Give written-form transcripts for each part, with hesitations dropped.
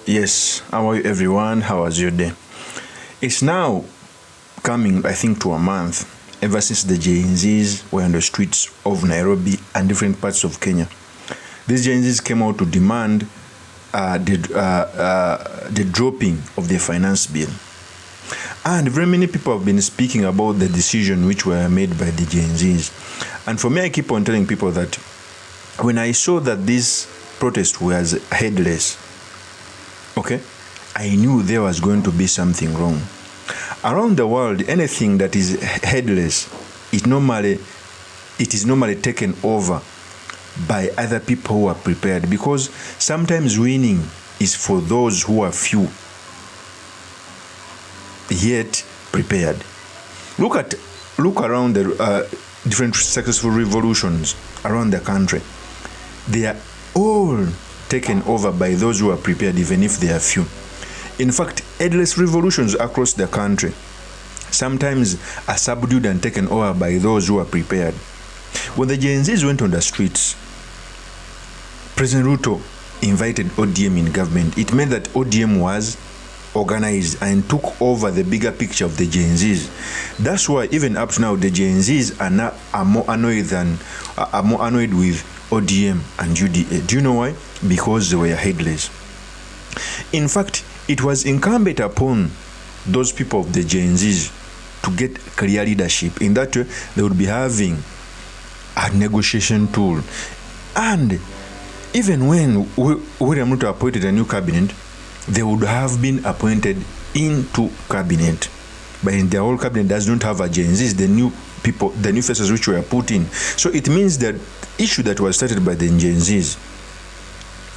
Yes, how are you everyone? How was your day? It's now coming, I think, to a month ever since the Gen Zs were on the streets of Nairobi and different parts of Kenya. These Gen Zs came out to demand the dropping of the finance bill. And very many people have been speaking about the decision which were made by the Gen Zs. And for me, I keep on telling people that when I saw that this protest was headless, okay, I knew there was going to be something wrong. Around the world, anything that is headless, it is normally taken over by other people who are prepared, because sometimes winning is for those who are few yet prepared. Look around the different successful revolutions around the country. They are all taken over by those who are prepared, even if they are few. In fact, headless revolutions across the country sometimes are subdued and taken over by those who are prepared. When the Gen Zs went on the streets, President RUTO invited ODM in government. It meant that ODM was organized and took over the bigger picture of the Gen Zs. That's why even up to now the Gen Zs are more annoyed with ODM and UDA. Do you know why? Because they were headless. In fact, it was incumbent upon those people of the Gen Zs to get clear leadership. In that way, they would be having a negotiation tool. And even when William Ruto appointed a new cabinet, they would have been appointed into cabinet. But in their whole cabinet does not have a Gen Zs, the new people, the new faces which were put in. So it means that issue that was started by the Gen Zs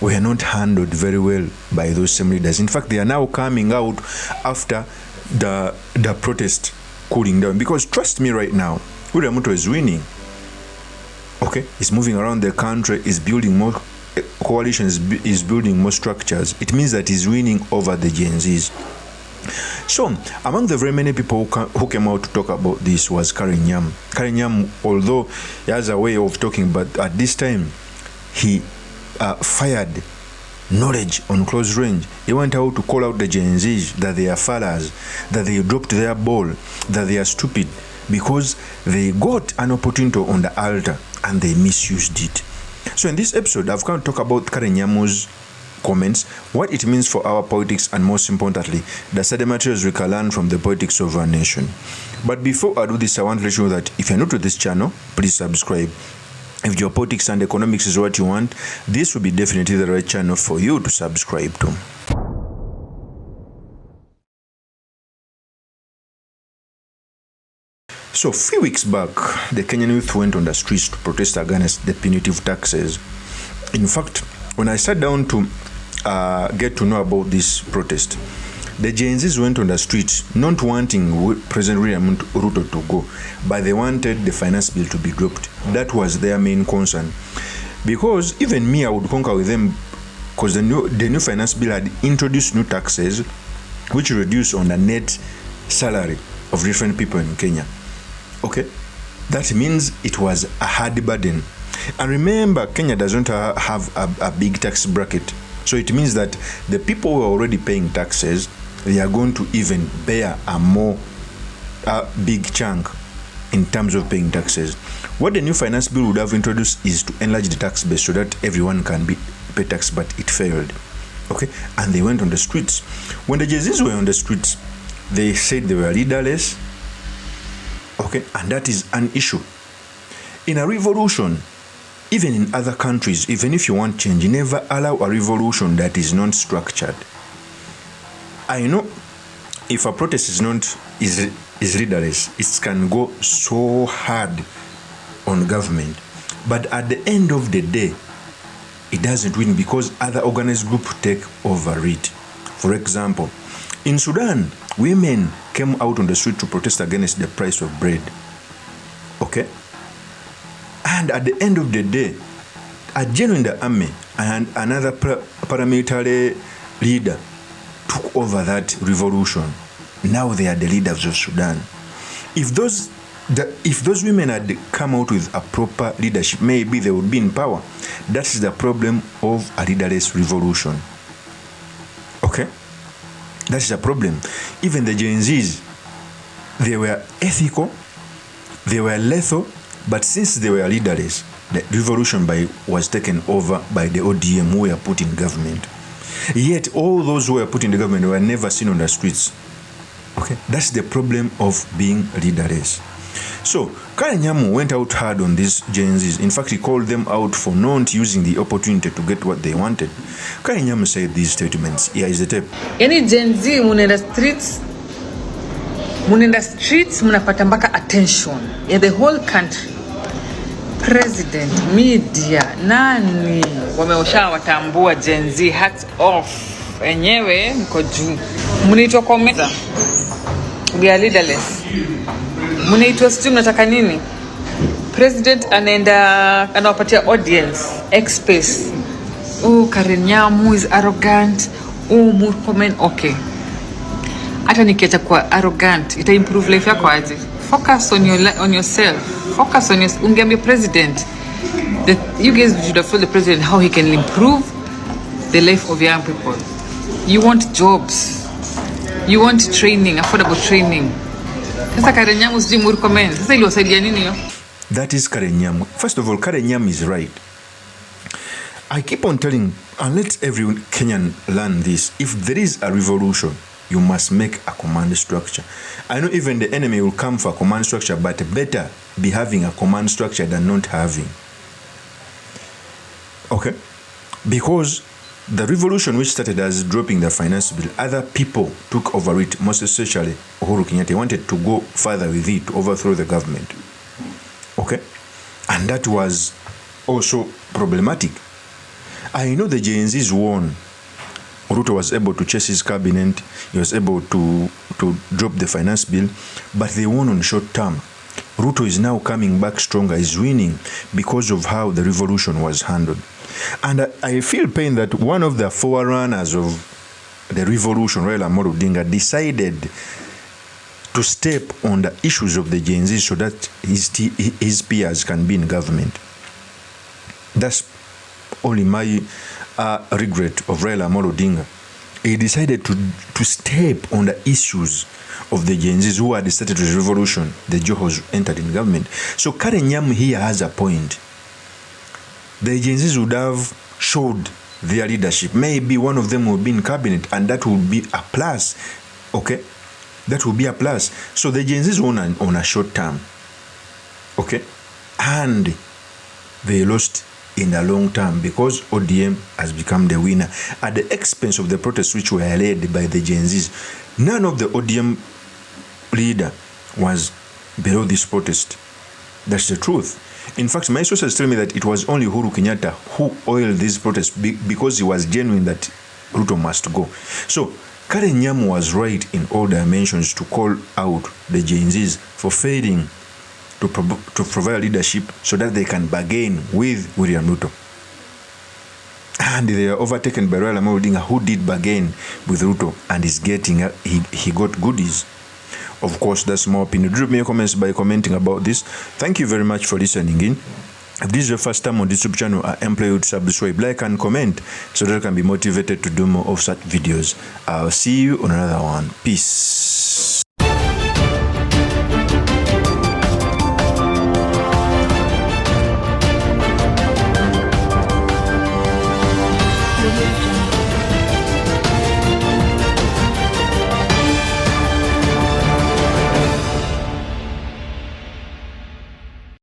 were not handled very well by those same leaders. In fact, they are now coming out after the protest cooling down. Because trust me right now, William Ruto is winning. Okay? He's moving around the country, is building more coalitions, is building more structures. It means that he's winning over the Gen Zs. So, among the very many people who came out to talk about this was NYAMU. NYAMU, although he has a way of talking, but at this time, he fired knowledge on close range. He went out to call out the Gen Zs that they are failures, that they dropped their ball, that they are stupid, because they got an opportunity on the altar and they misused it. So in this episode, I've come to talk about NYAMU's comments, what it means for our politics, and most importantly, the study materials we can learn from the politics of our nation. But before I do this, I want to let you know that if you're new to this channel, please subscribe. If geopolitics and economics is what you want, this will be definitely the right channel for you to subscribe to. So a few weeks back, the Kenyan youth went on the streets to protest against the punitive taxes. In fact, when I sat down to get to know about this protest, the Gen Zs went on the streets not wanting President William Ruto to go, but they wanted the finance bill to be dropped. That was their main concern. Because even me, I would concur with them, because the new finance bill had introduced new taxes which reduced on the net salary of different people in Kenya. Okay, that means it was a hard burden. And remember, Kenya doesn't have a big tax bracket. So it means that the people who are already paying taxes, they are going to even bear a big chunk in terms of paying taxes. What the new finance bill would have introduced is to enlarge the tax base so that everyone can pay tax, but it failed. Okay, and they went on the streets. When the Gen Zs were on the streets, they said they were leaderless. Okay, and that is an issue. In a revolution, even in other countries, even if you want change, you never allow a revolution that is not structured. I know if a protest is leaderless, it can go so hard on government. But at the end of the day, it doesn't win because other organized groups take over it. For example, in Sudan, women came out on the street to protest against the price of bread. Okay? And at the end of the day, a general in the army and another paramilitary leader took over that revolution. Now they are the leaders of Sudan. If those women had come out with a proper leadership, maybe they would be in power. That is the problem of a leaderless revolution. Okay? That's a problem. Even the Gen Zs, they were ethical, they were lethal, but since they were leaderless, the revolution was taken over by the ODM who were put in government. Yet all those who were put in the government were never seen on the streets. Okay, that's the problem of being leaderless. So NYAMU went out hard on these Gen Zs. In fact, he called them out for not using the opportunity to get what they wanted. NYAMU said these statements. Here is the tape. Any Gen Z munenda streets munapata mpaka attention in the whole country. President, media, nani wameosha watambua Gen Z, hats off. Enyewe mko juu. Mnaitwa komeza. We are leaderless. Mnaitwa sijui mnataka nini? President anawapatia audience X-space. NYAMU is arrogant. Murkomen, okay. Hata nikiacha kuwa arrogant, ita improve life yako aje? Focus on yourself. Focus on ungeambia president. You guys should have told the president how he can improve the life of young people. You want jobs. You want training, affordable training. Sasa NYAMU sijui murkomen. Sasa iliwasaidia nini hiyo? That is NYAMU. First of all, NYAMU is right. I keep on telling, and let every Kenyan learn this. If there is a revolution, you must make a command structure. I know even the enemy will come for a command structure, but better be having a command structure than not having. Okay? Because the revolution which started as dropping the finance bill, other people took over it, most especially Uhuru Kenyatta wanted to go further with it to overthrow the government. Okay? And that was also problematic. I know the Gen Zs won. RUTO was able to chase his cabinet. He was able to drop the finance bill, but they won on short term. RUTO is now coming back stronger, is winning because of how the revolution was handled. And I feel pain that one of the forerunners of the revolution, Raila Amolo Odinga, decided to step on the issues of the Gen Z so that his peers can be in government. That's only my regret of Raila Amolo Odinga. He decided to step on the issues of the Gen Zs who had started the revolution. The Johos entered in government. So NYAMU here has a point. The Gen Zs would have showed their leadership. Maybe one of them would be in cabinet, and that would be a plus. Okay? That would be a plus. So the Gen Zs won on a short term. Okay? And they lost in the long term because ODM has become the winner at the expense of the protests which were led by the Gen Zs. None of the ODM leader was below this protest. That's the truth. In fact, my sources tell me that it was only Uhuru Kenyatta who oiled this protest because he was genuine that RUTO must go. So NYAMU was right in all dimensions to call out the Gen Zs for failing to provide leadership so that they can bargain with William Ruto. And they are overtaken by Raila Amolo Odinga, who did bargain with Ruto and is getting, he got goodies. Of course, that's my opinion. Drop me your comments by commenting about this. Thank you very much for listening in. If this is your first time on this YouTube channel, I implore you to subscribe, like, and comment so that I can be motivated to do more of such videos. I'll see you on another one. Peace.